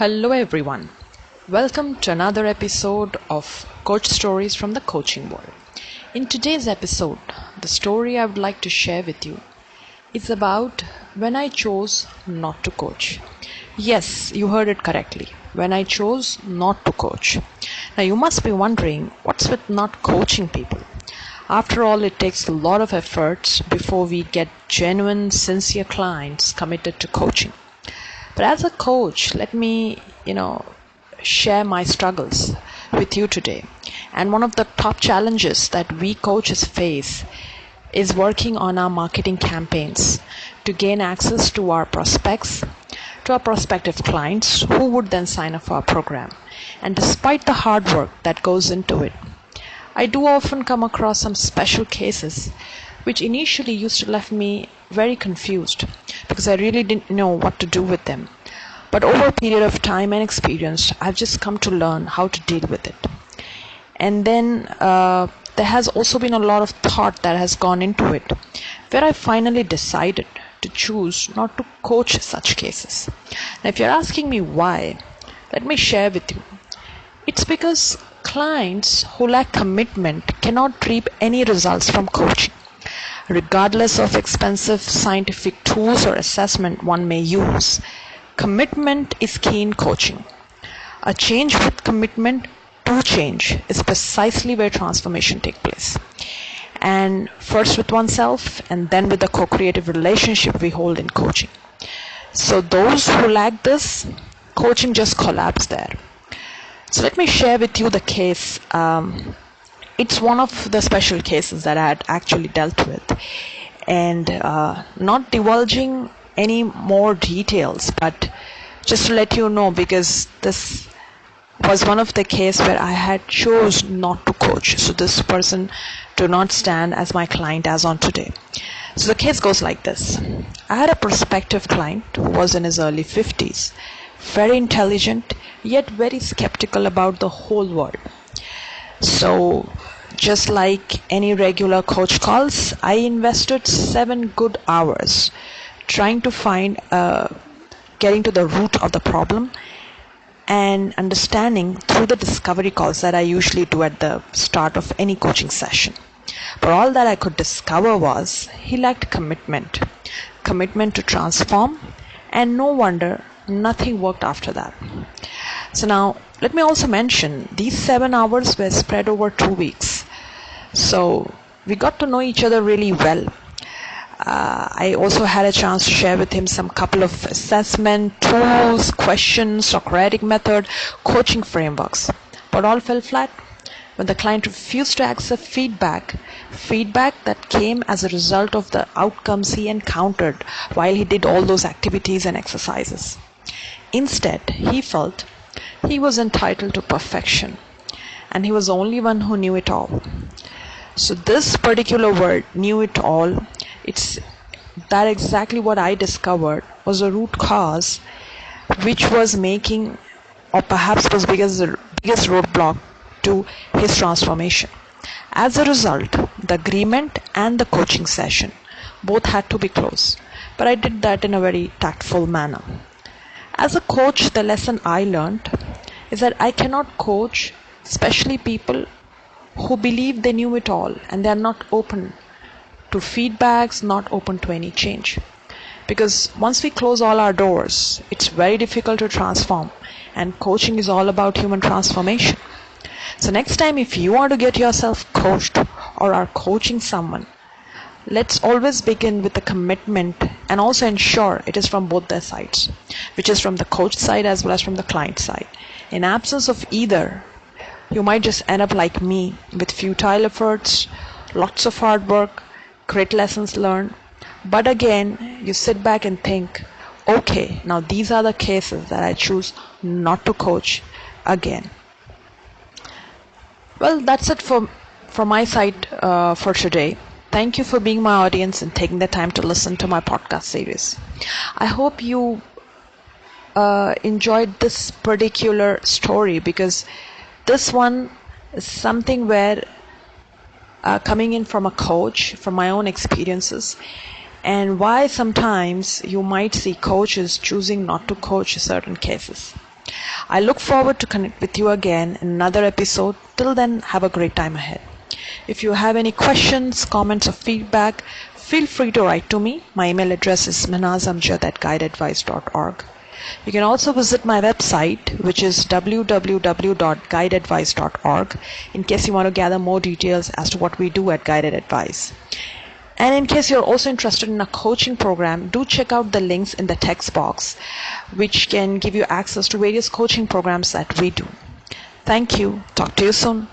Hello, everyone. Welcome to another episode of Coach Stories from the Coaching World. In today's episode, the story I would like to share with you is about when I chose not to coach. Yes, you heard it correctly. When I chose not to coach. Now, you must be wondering what's with not coaching people? After all, it takes a lot of efforts before we get genuine, sincere clients committed to coaching. But as a coach, let me, share my struggles with you today. And one of the top challenges that we coaches face is working on our marketing campaigns to gain access to our prospects, to our prospective clients who would then sign up for our program. And despite the hard work that goes into it, I do often come across some special cases which initially used to left me very confused because I really didn't know what to do with them. But over a period of time and experience, I've just come to learn how to deal with it. And then there has also been a lot of thought that has gone into it, where I finally decided to choose not to coach such cases. Now, if you're asking me why, let me share with you. It's because clients who lack commitment cannot reap any results from coaching. Regardless of expensive scientific tools or assessment one may use, commitment is key in coaching. A change with commitment to change is precisely where transformation takes place. And first with oneself and then with the co-creative relationship we hold in coaching. So those who lack this, coaching just collapses there. So let me share with you the case. It's one of the special cases that I had actually dealt with, and not divulging any more details, but just to let you know, because this was one of the cases where I had chose not to coach. So this person do not stand as my client as on today. So the case goes like this. I had a prospective client who was in his early 50s, very intelligent, yet very skeptical about the whole world. So just like any regular coach calls, I invested 7 good hours trying to find, getting to the root of the problem and understanding through the discovery calls that I usually do at the start of any coaching session. But all that I could discover was he lacked commitment to transform, and no wonder nothing worked after that. So now let me also mention these 7 hours were spread over 2 weeks. So we got to know each other really well. I also had a chance to share with him some couple of assessment tools, questions, Socratic method, coaching frameworks. But all fell flat when the client refused to accept feedback that came as a result of the outcomes he encountered while he did all those activities and exercises. Instead, he felt he was entitled to perfection, and he was the only one who knew it all. So this particular word, knew it all, it's that exactly what I discovered was a root cause which was making, or perhaps was biggest roadblock to his transformation. As a result, the agreement and the coaching session both had to be closed, but I did that in a very tactful manner. As a coach, the lesson I learned is that I cannot coach, especially people who believe they knew it all and they are not open to feedbacks, not open to any change. Because once we close all our doors, it's very difficult to transform, and coaching is all about human transformation. So next time, if you want to get yourself coached or are coaching someone, let's always begin with the commitment and also ensure it is from both their sides, which is from the coach side as well as from the client side. In absence of either, you might just end up like me with futile efforts, lots of hard work, great lessons learned. But again, you sit back and think, okay, now these are the cases that I choose not to coach again. Well, that's it from my side for today. Thank you for being my audience and taking the time to listen to my podcast series. I hope you enjoyed this particular story, because this one is something where coming in from a coach, from my own experiences, and why sometimes you might see coaches choosing not to coach certain cases. I look forward to connect with you again in another episode. Till then, have a great time ahead. If you have any questions, comments, or feedback, feel free to write to me. My email address is manazamjad@guideadvice.org. You can also visit my website, which is www.guideadvice.org, in case you want to gather more details as to what we do at Guided Advice. And in case you're also interested in a coaching program, do check out the links in the text box, which can give you access to various coaching programs that we do. Thank you. Talk to you soon.